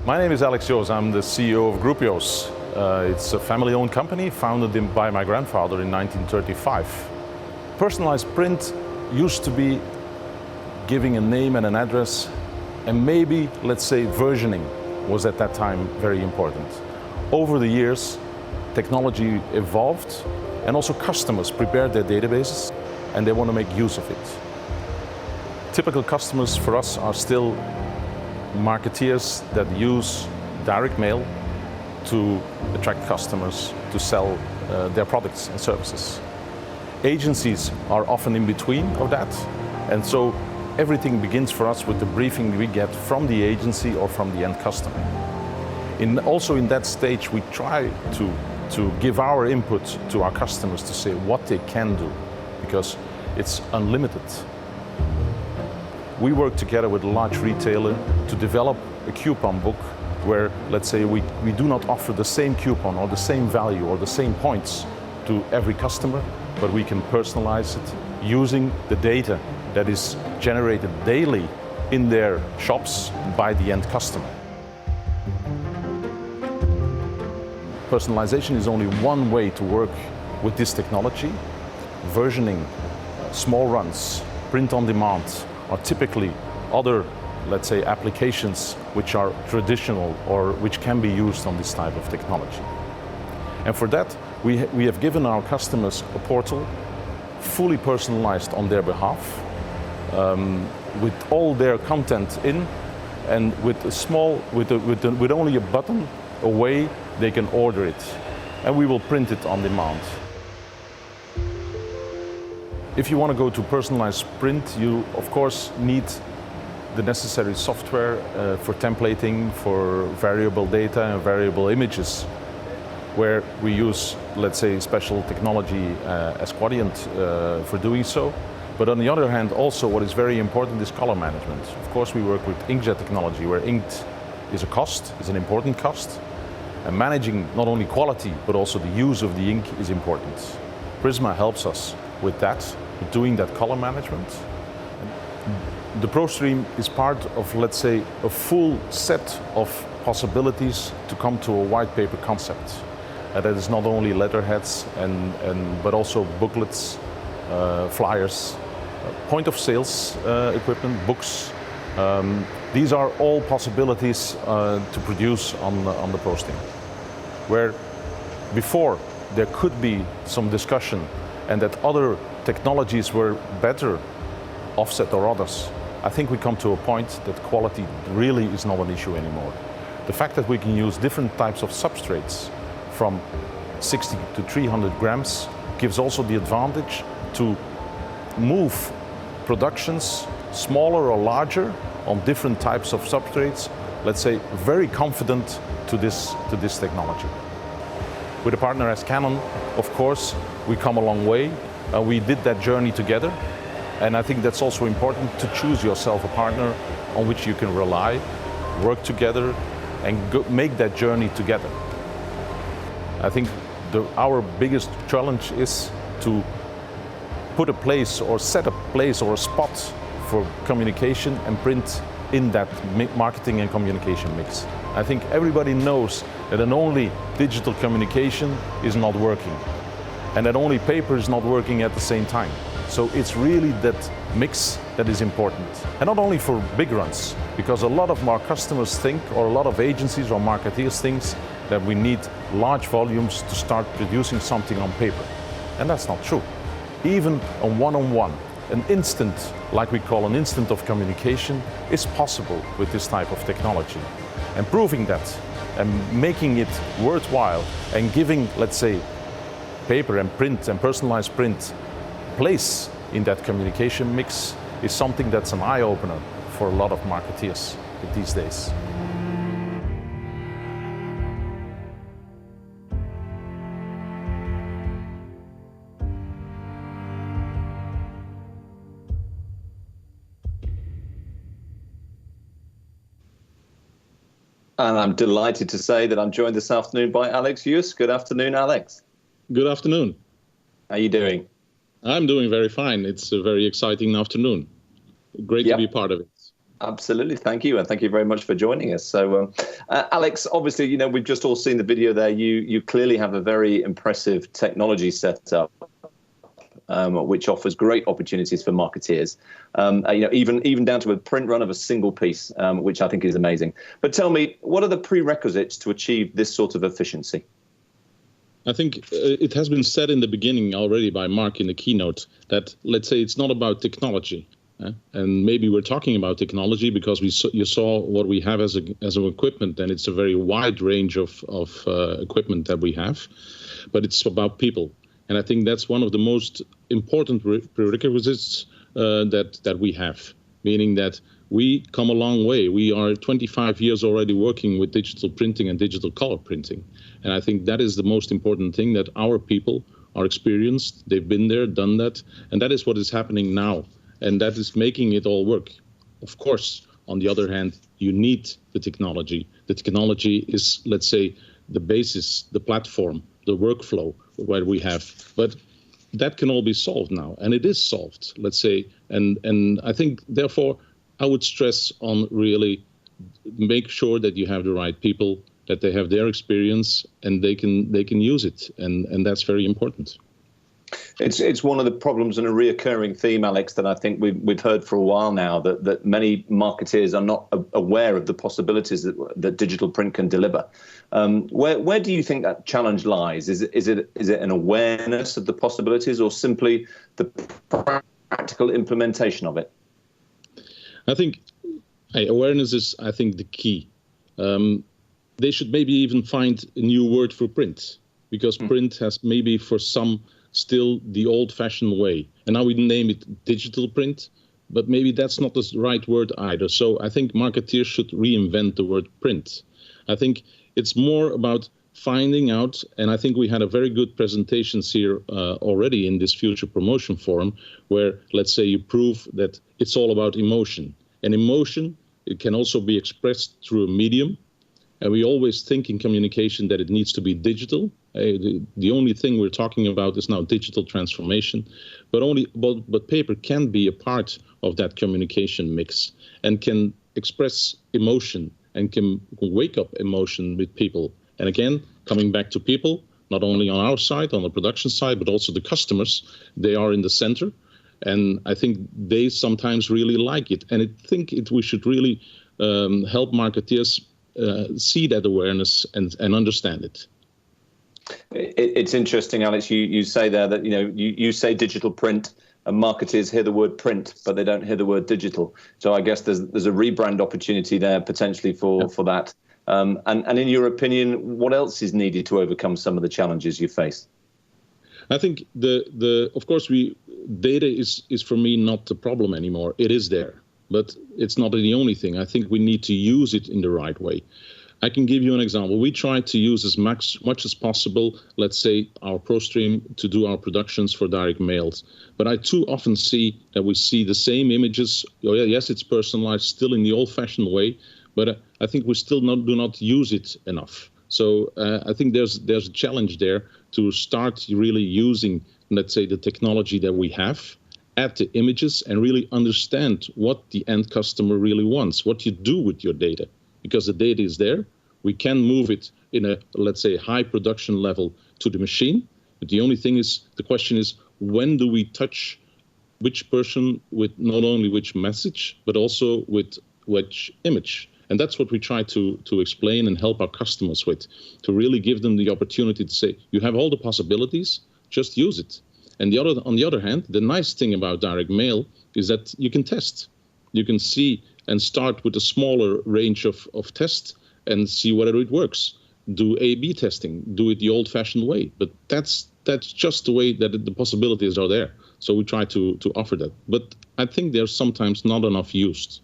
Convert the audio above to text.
My name is Alex Joos. I'm the CEO of Group Joos. It's a family-owned company founded by my grandfather in 1935. Personalized print used to be giving a name and an address, and maybe, let's say, versioning was at that time very important. Over the years, technology evolved, and also customers prepared their databases, and they want to make use of it. Typical customers for us are still marketeers that use direct mail to attract customers to sell their products and services. Agencies are often in between of that, and so everything begins for us with the briefing we get from the agency or from the end customer. Also in that stage, we try to give our input to our customers to say what they can do, because it's unlimited. We work together with a large retailer to develop a coupon book where, let's say, we do not offer the same coupon or the same value or the same points to every customer, but we can personalize it using the data that is generated daily in their shops by the end customer. Personalization is only one way to work with this technology. Versioning, small runs, print on demand are typically other, let's say, applications which are traditional or which can be used on this type of technology. And for that, we have given our customers a portal fully personalized on their behalf, with all their content in, and with a small, with only a button away, they can order it, and we will print it on demand. If you want to go to personalized print, you of course need the necessary software for templating, for variable data and variable images, where we use, let's say, special technology as Quadient for doing so. But on the other hand, also what is very important is color management. Of course, we work with inkjet technology, where ink is a cost, is an important cost. And managing not only quality, but also the use of the ink is important. Prisma helps us with that, with doing that color management. And the ProStream is part of, let's say, a full set of possibilities to come to a white paper concept. That is not only letterheads, but also booklets, flyers, point of sales equipment, books. These are all possibilities to produce on the ProStream. Where before there could be some discussion and that other technologies were better, offset or others, I think we come to a point that quality really is not an issue anymore. The fact that we can use different types of substrates from 60 to 300 grams gives also the advantage to move productions smaller or larger on different types of substrates, let's say, very confident to this technology. With a partner as Canon, of course, we come a long way. We did that journey together, and I think that's also important to choose yourself a partner on which you can rely, work together, and make that journey together. I think our biggest challenge is to put a place or set a place or a spot for communication and print in that marketing and communication mix. I think everybody knows that an only digital communication is not working, and that only paper is not working at the same time. So it's really that mix that is important. And not only for big runs, because a lot of our customers think, or a lot of agencies or marketeers think, that we need large volumes to start producing something on paper. And that's not true. Even a one-on-one, an instant, like we call an instant of communication, is possible with this type of technology. And proving that and making it worthwhile and giving, let's say, paper and print and personalized print place in that communication mix is something that's an eye-opener for a lot of marketeers these days. And I'm delighted to say that I'm joined this afternoon by Alex Joos. Good afternoon, Alex. Good afternoon. How are you doing? I'm doing very fine. It's a very exciting afternoon. Great to be part of it. Absolutely. Thank you. And thank you very much for joining us. So, Alex, obviously, we've just all seen the video there. You clearly have a very impressive technology setup, which offers great opportunities for marketeers, even down to a print run of a single piece, which I think is amazing. But tell me, what are the prerequisites to achieve this sort of efficiency? I think it has been said in the beginning already by Mark in the keynote that, let's say, it's not about technology. And maybe we're talking about technology because you saw what we have as an equipment, and it's a very wide range of equipment that we have, but it's about people. And I think that's one of the most important prerequisites that we have, meaning that we come a long way. We are 25 years already working with digital printing and digital color printing. And I think that is the most important thing, that our people are experienced, they've been there, done that, and that is what is happening now. And that is making it all work. Of course, on the other hand, you need the technology. The technology is, let's say, the basis, the platform, the workflow where we have. But that can all be solved now, and it is solved, let's say. And I think, therefore, I would stress on really make sure that you have the right people, that they have their experience, and they can use it, and that's very important. It's one of the problems and a reoccurring theme, Alex, that I think we've heard for a while now, that many marketeers are not aware of the possibilities that digital print can deliver. Where do you think that challenge lies? Is it an awareness of the possibilities, or simply the practical implementation of it? I think awareness is, I think, the key. They should maybe even find a new word for print, because print has maybe for some still the old-fashioned way. And now we name it digital print, but maybe that's not the right word either. So I think marketeers should reinvent the word print. I think it's more about finding out, and I think we had a very good presentations here already in this Future Promotion Forum, where, let's say, you prove that it's all about emotion. And emotion, it can also be expressed through a medium. And we always think in communication that it needs to be digital. The only thing we're talking about is now digital transformation, but paper can be a part of that communication mix and can express emotion and can wake up emotion with people. And again, coming back to people, not only on our side, on the production side, but also the customers, they are in the center. And I think they sometimes really like it. And I think we should really help marketeers see that awareness and understand it. It's interesting, Alex. You say there that you say digital print, and marketers hear the word print, but they don't hear the word digital. So I guess there's a rebrand opportunity there potentially for that. And in your opinion, what else is needed to overcome some of the challenges you face? I think of course data is for me not the problem anymore. It is there, but it's not the only thing. I think we need to use it in the right way. I can give you an example. We try to use as much as possible, let's say, our ProStream to do our productions for direct mails. But I too often see that we see the same images. Oh, yeah, yes, it's personalized, still in the old-fashioned way, but I think we still do not use it enough. So I think there's a challenge there to start really using, let's say, the technology that we have, add the images, and really understand what the end customer really wants, what you do with your data. Because the data is there, we can move it in a, let's say, high production level to the machine. But the only thing is, the question is, when do we touch which person with not only which message, but also with which image? And that's what we try to explain and help our customers with, to really give them the opportunity to say, you have all the possibilities, just use it. And on the other hand, the nice thing about direct mail is that you can test. You can see and start with a smaller range of tests and see whether it works. Do A/B testing, do it the old-fashioned way. But that's just the way that the possibilities are there. So we try to offer that. But I think they're sometimes not enough used.